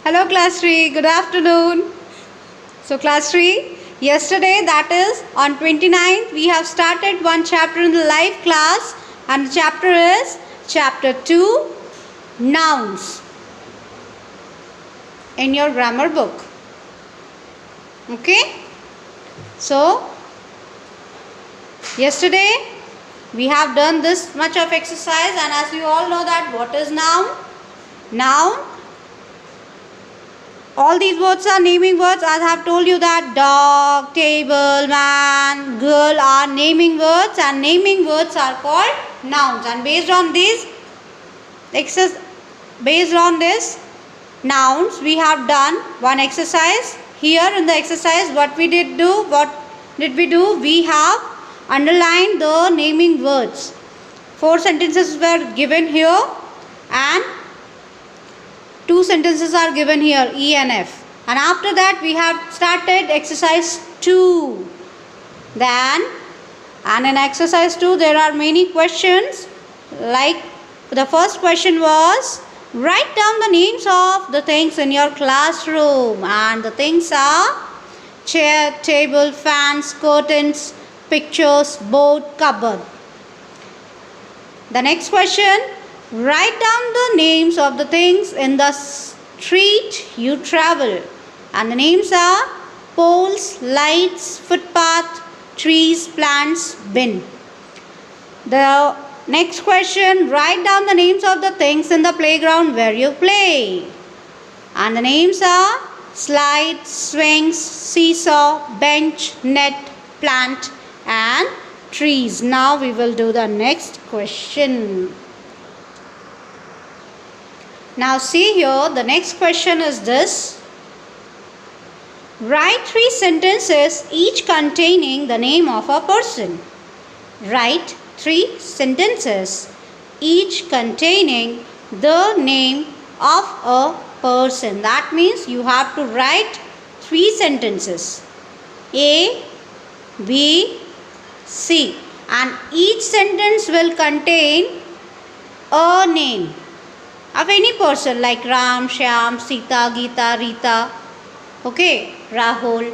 Hello class 3, good afternoon. So class 3, yesterday, that is on 29th, we have started one chapter in the live class, and the chapter is chapter 2, nouns, in your grammar book. Okay? So yesterday we have done this much of exercise, and as you all know that what is noun? Noun, all these words are naming words. As I have told you that dog, table, man, girl are naming words, and naming words are called nouns. And based on this nouns, we have done one exercise. Here in the exercise, what we did do? We have underlined the naming words. 4 sentences were given here, and 2 sentences are given here, E and F. And after that, we have started exercise 2. And in exercise 2, there are many questions. Like the first question was, write down the names of the things in your classroom. And the things are chair, table, fans, curtains, pictures, board, cupboard. The next question, write down the names of the things in the street you travel. And the names are poles, lights, footpath, trees, plants, bin. The next question, write down the names of the things in the playground where you play. And the names are slide, swings, seesaw, bench, net, plant, and trees. Now we will do the next question. Now see here, the next question is this. Write 3 sentences, each containing the name of a person. Write 3 sentences, each containing the name of a person. That means you have to write 3 sentences, A, B, C, and each sentence will contain a name of any person like Ram, Shyam, Sita, Geeta, Rita, okay, Rahul,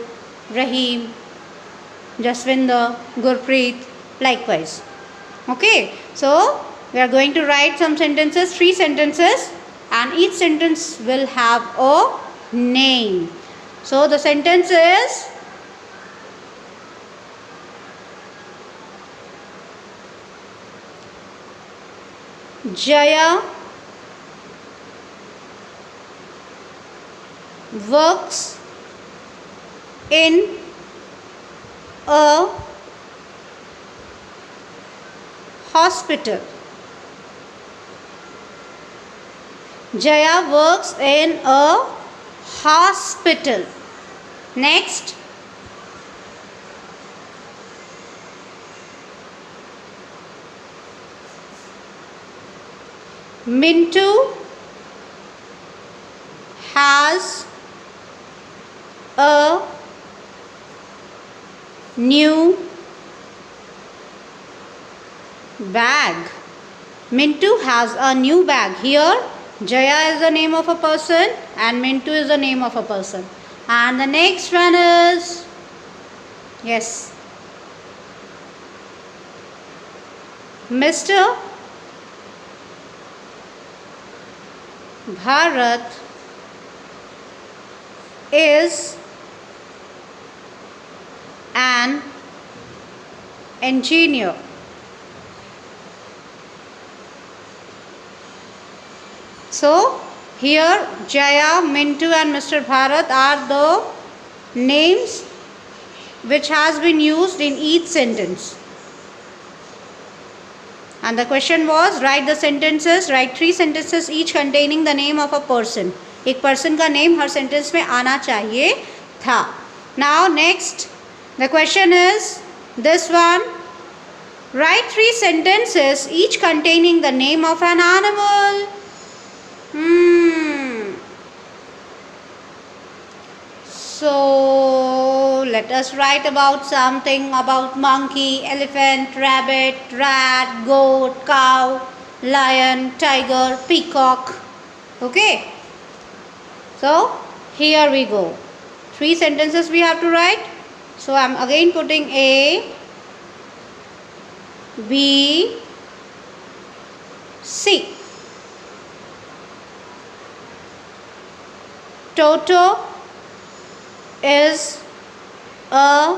Rahim, Jaswinder, Gurpreet, likewise. Okay, so we are going to write some sentences, 3 sentences, and each sentence will have a name. So the sentence is, Jaya works in a hospital. Jaya works in a hospital. Next, Mintu has a new bag. Mintu has a new bag. Here, Jaya is the name of a person and Mintu is the name of a person. And the next one is, yes, Mr. Bharat is an engineer. So here Jaya, Mintu and Mr. Bharat are the names which has been used in each sentence. And the question was, write the sentences, write 3 sentences each containing the name of a person. एक person का name हर sentence में आना चाहिए था. Now next, the question is this one. Write 3 sentences each containing the name of an animal. So let us write about something about monkey, elephant, rabbit, rat, goat, cow, lion, tiger, peacock. Okay. So here we go. 3 sentences we have to write. So I am again putting A, B, C. Toto is a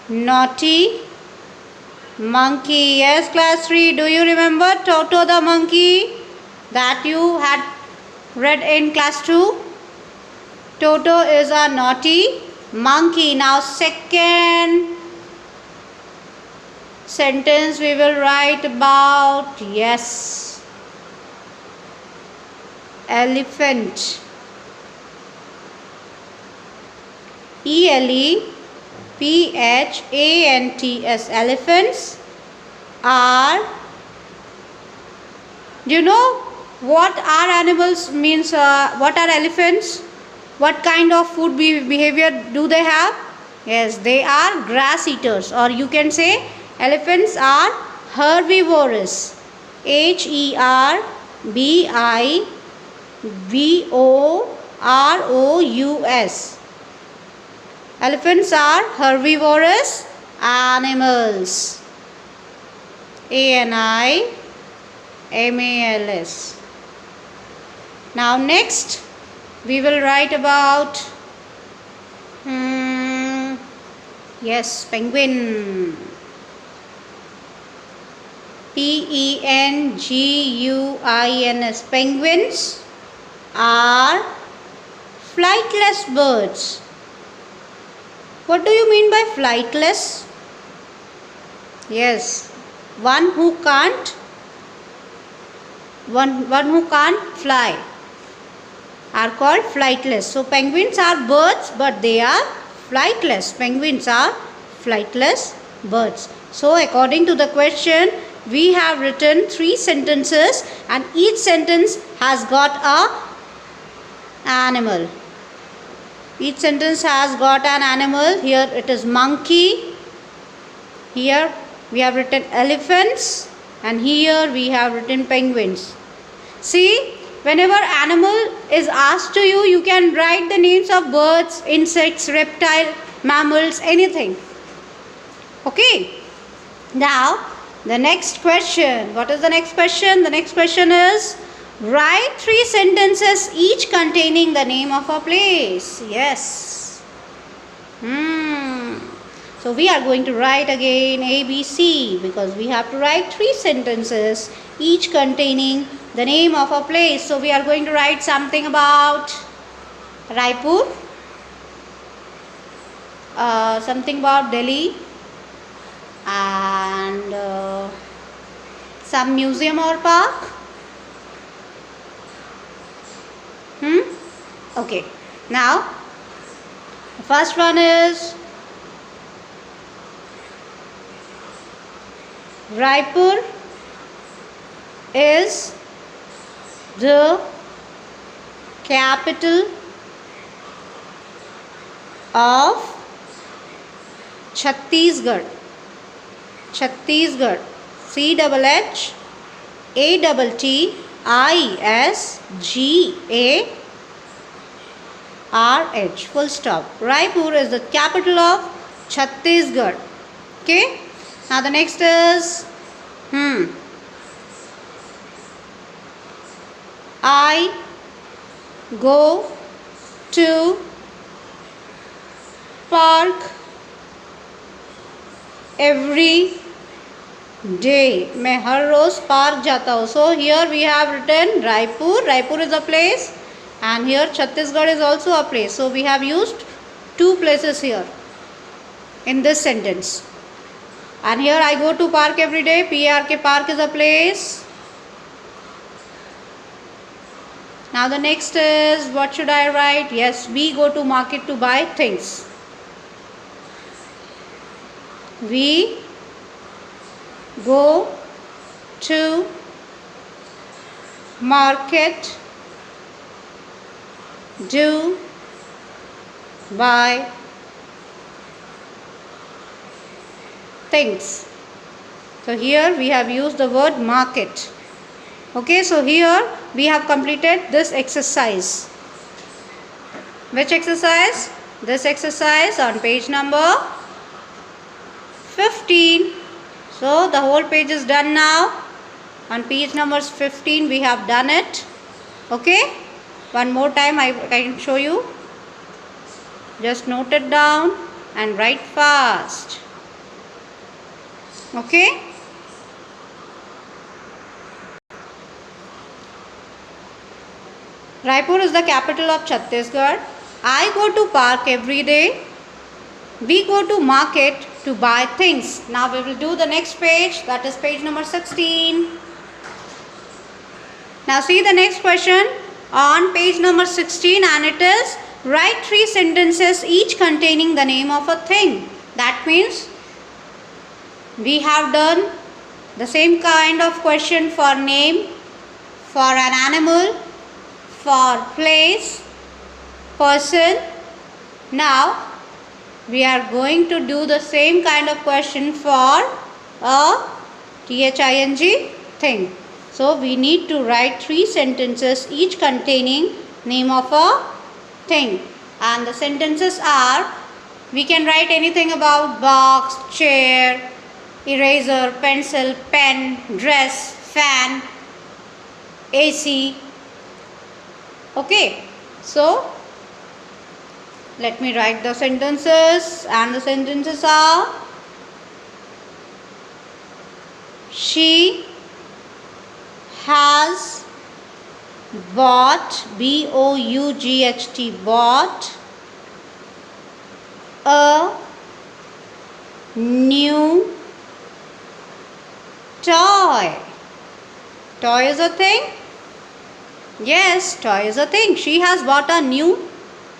naughty monkey. Yes, class 3. Do you remember Toto the monkey that you had read in class 2? Toto is a naughty monkey. Now second sentence we will write about, yes, elephant. ELEPHANTS. Elephants are, do you know what are animals means? What are elephants? What kind of food behavior do they have? Yes, they are grass eaters, or you can say elephants are herbivorous. HERBIVOROUS. Elephants are herbivorous animals. ANIMALS. Now next we will write about yes, penguin. PENGUINS. Penguins are flightless birds. What do you mean by flightless? Yes, one who can't fly are called flightless. So penguins are birds, but they are flightless. Penguins are flightless birds. So according to the question, we have written 3 sentences and each sentence has got a animal. Each sentence has got an animal. Here it is monkey. Here we have written elephants, and here we have written penguins. See, whenever animal is asked to you, you can write the names of birds, insects, reptile, mammals, anything. Okay. Now the next question. What is the next question? The next question is, write 3 sentences each containing the name of a place. Yes. So we are going to write again ABC, because we have to write 3 sentences each containing the name of a place. So we are going to write something about Raipur, something about Delhi, and some museum or park. Okay. Now the first one is Raipur is the capital of Chhattisgarh. Chhattisgarh. CHhattisgarh. Full stop. Raipur is the capital of Chhattisgarh. Okay. Now the next is I go to park every day. मैं हर रोज park जाता हूँ. So here we have written Raipur. Raipur is a place, and here Chhattisgarh is also a place. So we have used 2 places here in this sentence. And here I go to park every day. PARK, park is a place. Now the next is, what should I write? Yes, we go to market to buy things. We go to market to buy things. So here we have used the word market. Okay, so here we have completed this exercise. Which exercise? This exercise on page number 15. So the whole page is done now. On page number 15 we have done it. Okay, one more time I can show you. Just note it down and write fast. Okay. Raipur is the capital of Chhattisgarh. I go to park every day. We go to market to buy things. Now we will do the next page, that is page number 16. Now see the next question on page number 16, and it is write 3 sentences each containing the name of a thing. That means we have done the same kind of question for name, for an animal, for place, person. Now we are going to do the same kind of question for a thing. So we need to write 3 sentences each containing name of a thing, and the sentences are, we can write anything about box, chair, eraser, pencil, pen, dress, fan, AC. Okay, so let me write the sentences, and the sentences are, she has bought, B-O-U-G-H-T, bought a new toy. Toy is a thing? Yes, toy is a thing. She has bought a new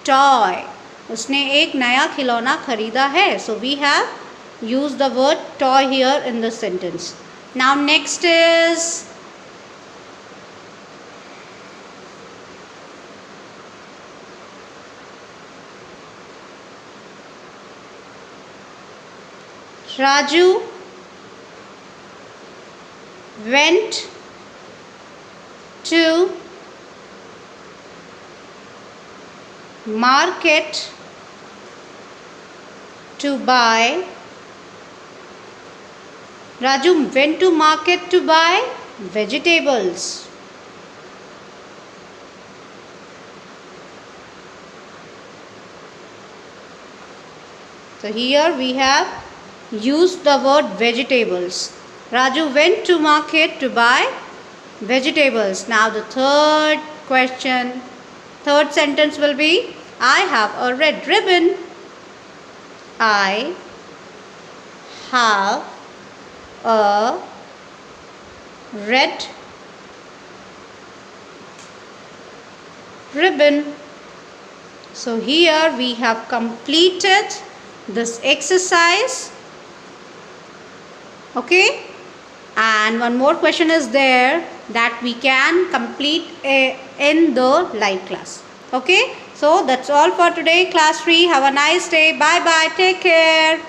toy. उसने एक नया खिलौना खरीदा है. So we have used the word toy here in this sentence. Now next is Raju went to market to buy. Raju went to market to buy vegetables. So here we have used the word vegetables. Raju went to market to buy vegetables. Now the third question, third sentence will be, I have a red ribbon. I have a red ribbon. So here we have completed this exercise. Okay, and one more question is there that we can complete in the live class. Okay, so that's all for today, class 3. Have a nice day. Bye bye. Take care.